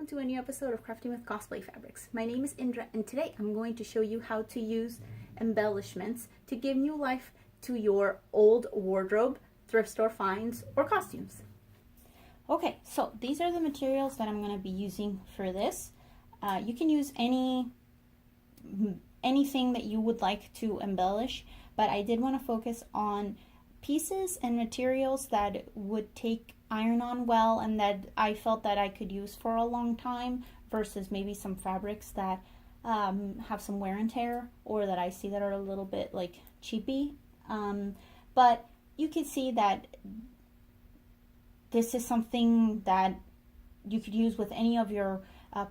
to a new episode of Crafting with Cosplay Fabrics. My name is Indra, and today I'm going to show you how to use embellishments to give new life to your old wardrobe, thrift store finds, or costumes. Okay, so these are the materials that I'm going to be using for this. You can use anything that you would like to embellish, but I did want to focus on pieces and materials that would take iron-on well and that I felt that I could use for a long time versus maybe some fabrics that have some wear and tear or that I see that are a little bit like cheapy. But you can see that this is something that you could use with any of your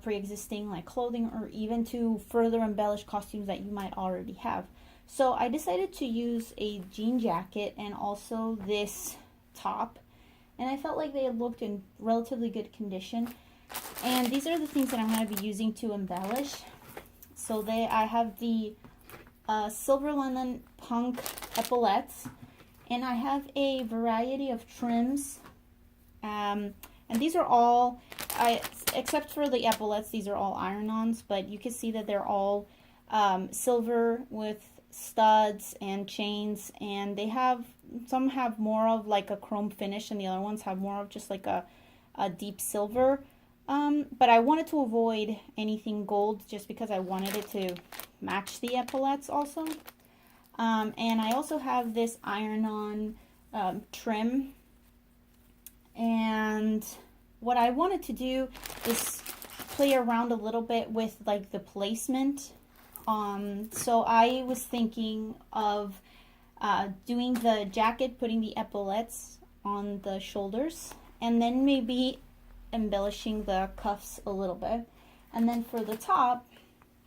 pre-existing like clothing, or even to further embellish costumes that you might already have. So I decided to use a jean jacket and also this top, and I felt like they looked in relatively good condition. And these are the things that I'm going to be using to embellish. So I have the silver linen punk epaulettes, and I have a variety of trims. And these are all, except for the epaulettes, these are all iron-ons, but you can see that they're all silver with studs and chains, and some have more of like a chrome finish and the other ones have more of just like a deep silver. But I wanted to avoid anything gold just because I wanted it to match the epaulettes also. And I also have this iron-on trim. And what I wanted to do is play around a little bit with like the placement. So I was thinking of doing the jacket, putting the epaulettes on the shoulders, and then maybe embellishing the cuffs a little bit. And then for the top,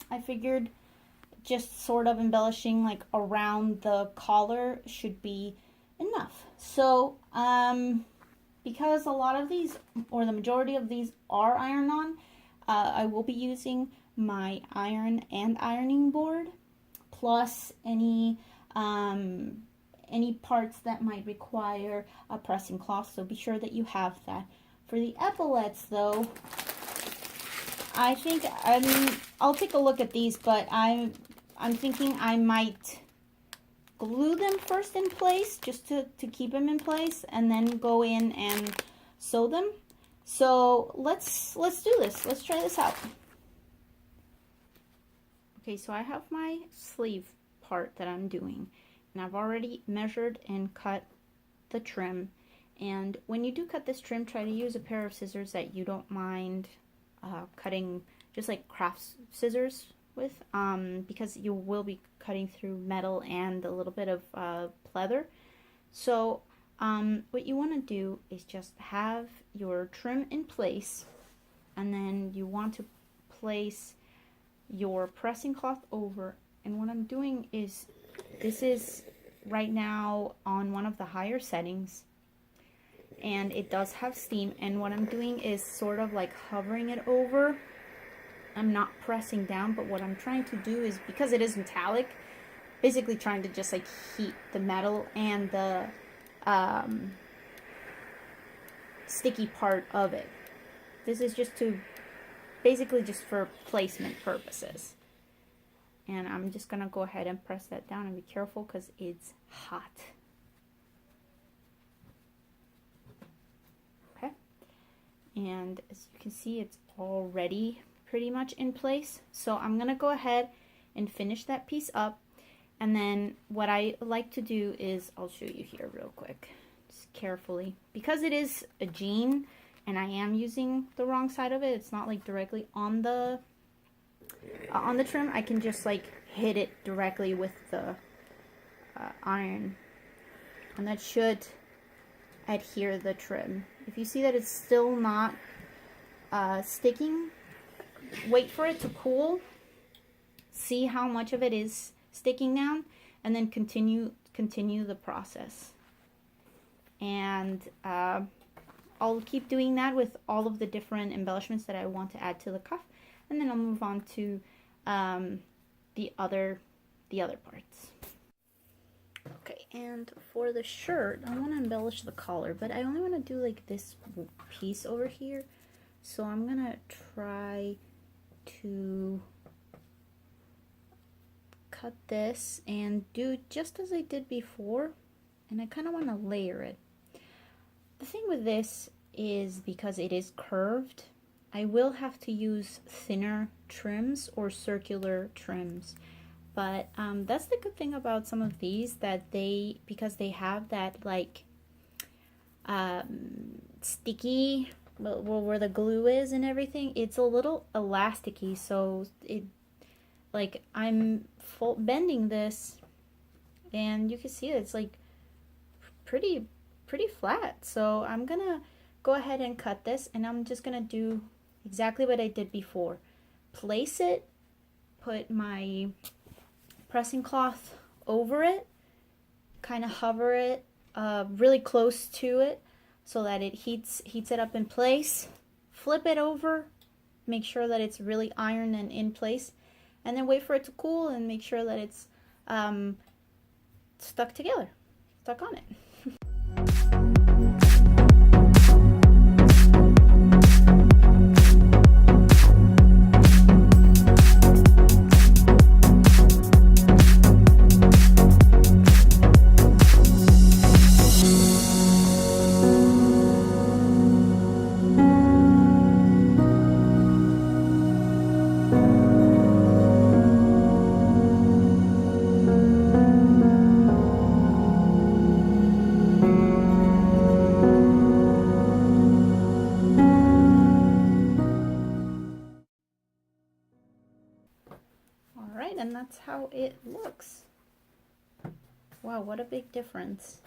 I figured just sort of embellishing like around the collar should be enough. So because a lot of these, or the majority of these, are iron-on, I will be using my iron and ironing board, plus any parts that might require a pressing cloth, so be sure that you have that. For the epaulettes though, I think I'll take a look at these, but I'm thinking I might glue them first in place just to keep them in place, and then go in and sew them. So let's do this. Let's try this out. Okay, so I have my sleeve part that I'm doing, and I've already measured and cut the trim. And when you do cut this trim, try to use a pair of scissors that you don't mind cutting, just like craft scissors with, because you will be cutting through metal and a little bit of pleather. So what you want to do is just have your trim in place, and then you want to place your pressing cloth over. And what I'm doing is, this is right now on one of the higher settings, and it does have steam, and what I'm doing is sort of like hovering it over. I'm not pressing down, but what I'm trying to do is, because it is metallic, basically trying to just like heat the metal and the sticky part of it. This is just to basically just for placement purposes. And I'm just gonna go ahead and press that down, and be careful because it's hot. Okay, and as you can see, it's already pretty much in place. So I'm gonna go ahead and finish that piece up, and then what I like to do is, I'll show you here real quick, just carefully, because it is a jean and I am using the wrong side of it. It's not like directly on the trim. I can just like hit it directly with the iron, and that should adhere the trim. If you see that it's still not sticking, wait for it to cool, see how much of it is sticking down, and then continue the process. And I'll keep doing that with all of the different embellishments that I want to add to the cuff, and then I'll move on to the other parts. Okay, and for the shirt, I want to embellish the collar, but I only want to do like this piece over here. So I'm gonna try to cut this and do just as I did before, and I kind of want to layer it. The thing with this is because it is curved, I will have to use thinner trims or circular trims. But that's the good thing about some of these, that because they have that like sticky, where the glue is and everything, it's a little elasticy, so it, like, I'm bending this and you can see it's like pretty flat. So I'm gonna go ahead and cut this, and I'm just gonna do exactly what I did before. Place it, put my pressing cloth over it, kind of hover it really close to it so that it heats it up in place. Flip it over, make sure that it's really ironed and in place, and then wait for it to cool and make sure that it's stuck on it. Alright, and that's how it looks. Wow, what a big difference.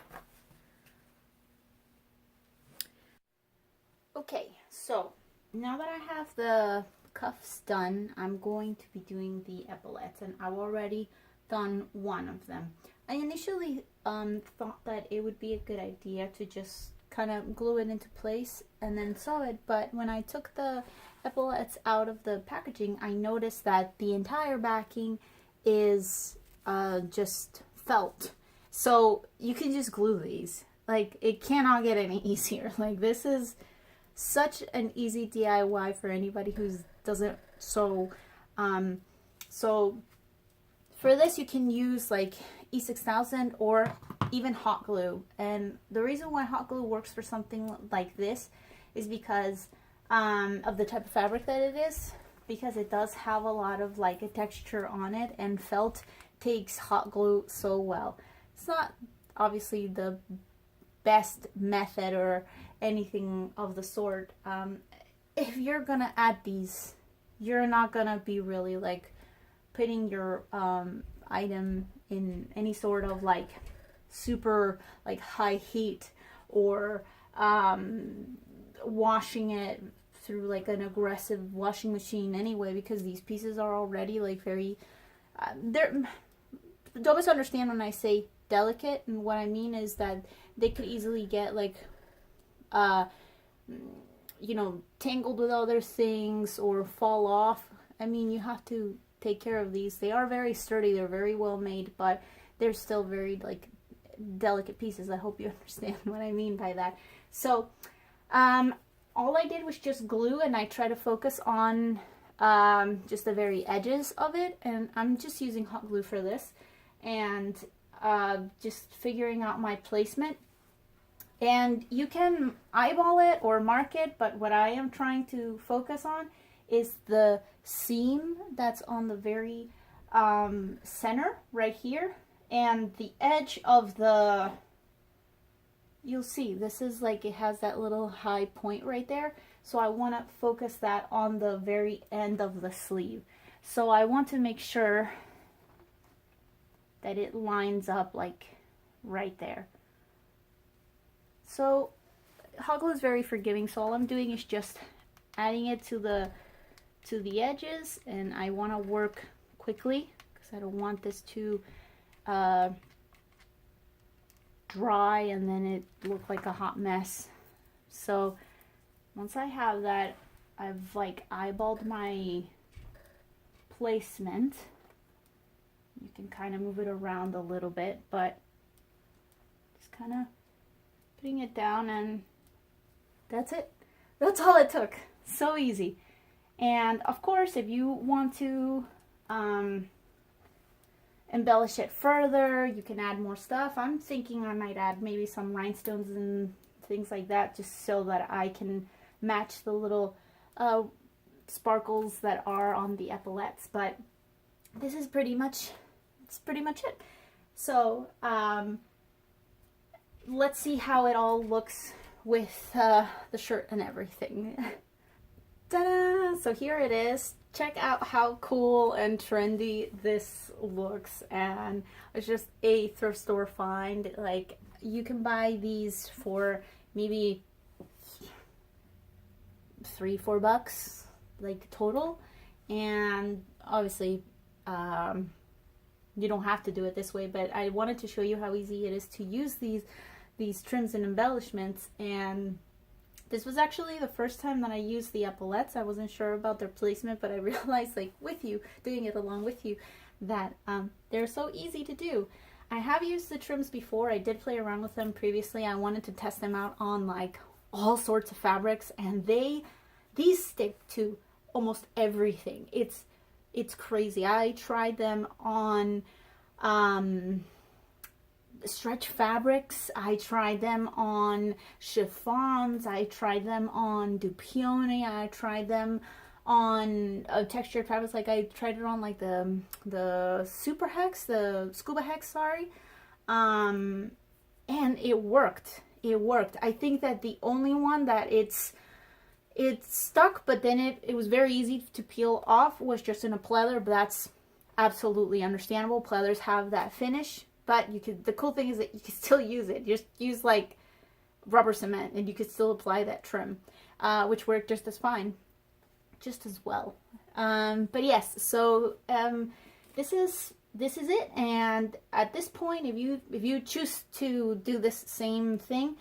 Okay, so now that I have the cuffs done, I'm going to be doing the epaulettes, and I've already done one of them. I initially thought that it would be a good idea to just kind of glue it into place and then sew it, but when I took the epaulettes out of the packaging, I noticed that the entire backing is just felt. So you can just glue these. Like, it cannot get any easier. Like, this is such an easy DIY for anybody who doesn't sew. So for this, you can use like E6000 or even hot glue. And the reason why hot glue works for something like this is because of the type of fabric that it is, because it does have a lot of like a texture on it, and felt takes hot glue so well. It's not obviously the best method or anything of the sort. If you're gonna add these, you're not gonna be really like putting your item in any sort of like super like high heat, or washing it through like an aggressive washing machine anyway, because these pieces are already like very they're, don't misunderstand when I say delicate, and what I mean is that they could easily get like you know, tangled with other things or fall off. I mean, you have to take care of these. They are very sturdy, they're very well made, but they're still very like delicate pieces. I hope you understand what I mean by that. So all I did was just glue, and I try to focus on just the very edges of it, and I'm just using hot glue for this, and just figuring out my placement. And you can eyeball it or mark it, but what I am trying to focus on is the seam that's on the very center right here, and the edge of the, you'll see this is like, it has that little high point right there, so I want to focus that on the very end of the sleeve. So I want to make sure that it lines up like right there. So hot glue is very forgiving, so all I'm doing is just adding it to the edges, and I want to work quickly because I don't want this to dry and then it look like a hot mess. So once I have that, I've like eyeballed my placement. You can kind of move it around a little bit, but just kind of putting it down, and that's it. That's all it took. So easy. And of course, if you want to embellish it further, you can add more stuff. I'm thinking I might add maybe some rhinestones and things like that, just so that I can match the little sparkles that are on the epaulettes. But this is pretty much it. So let's see how it all looks with the shirt and everything. Ta-da! So here it is. Check out how cool and trendy this looks, and it's just a thrift store find. Like, you can buy these for maybe $3-4 like total, and obviously you don't have to do it this way, but I wanted to show you how easy it is to use these trims and embellishments. And this was actually the first time that I used the epaulettes. I wasn't sure about their placement, but I realized, like, with you, doing it along with you, that they're so easy to do. I have used the trims before. I did play around with them previously. I wanted to test them out on like all sorts of fabrics, and these stick to almost everything. It's crazy. I tried them on stretch fabrics, I tried them on chiffons, I tried them on dupioni, I tried them on textured fabrics. Like, I tried it on like the super hex, the scuba hex, sorry, and it worked. I think that the only one that it's stuck, but then it was very easy to peel off, was just in a pleather. But that's absolutely understandable. Pleathers have that finish. But the cool thing is that you can still use it. Just use like rubber cement and you could still apply that trim, which worked just as fine, just as well. But yes, so this is it. And at this point, if you choose to do this same thing,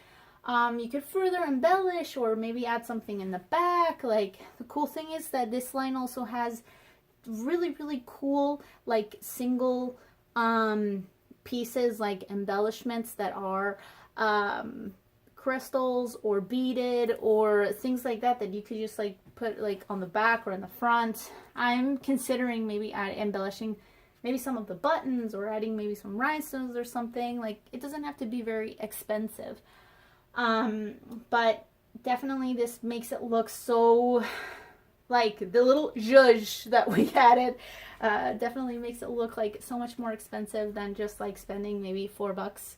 you could further embellish or maybe add something in the back. Like, the cool thing is that this line also has really cool like single pieces, like embellishments that are crystals or beaded or things like that you could just like put like on the back or in the front. I'm considering maybe embellishing maybe some of the buttons, or adding maybe some rhinestones or something. Like, it doesn't have to be very expensive, but definitely this makes it look so, like, the little zhuzh that we added definitely makes it look like so much more expensive than just like spending maybe $4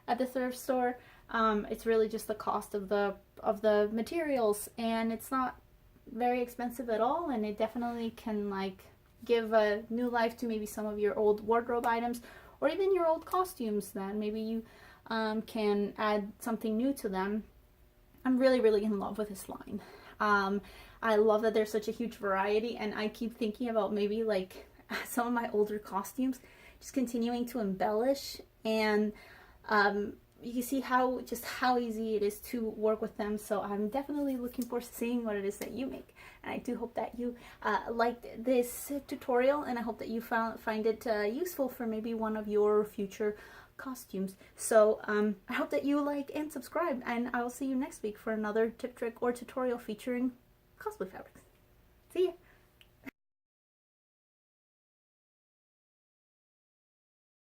at the thrift store. It's really just the cost of the materials, and it's not very expensive at all, and it definitely can like give a new life to maybe some of your old wardrobe items, or even your old costumes that maybe you can add something new to them. I'm really in love with this line. I love that there's such a huge variety, and I keep thinking about maybe like some of my older costumes, just continuing to embellish, and you can see how easy it is to work with them. So I'm definitely looking forward to seeing what it is that you make, and I do hope that you liked this tutorial, and I hope that you find it useful for maybe one of your future costumes. So I hope that you like and subscribe, and I will see you next week for another tip, trick, or tutorial featuring Cosplay Fabrics. See ya!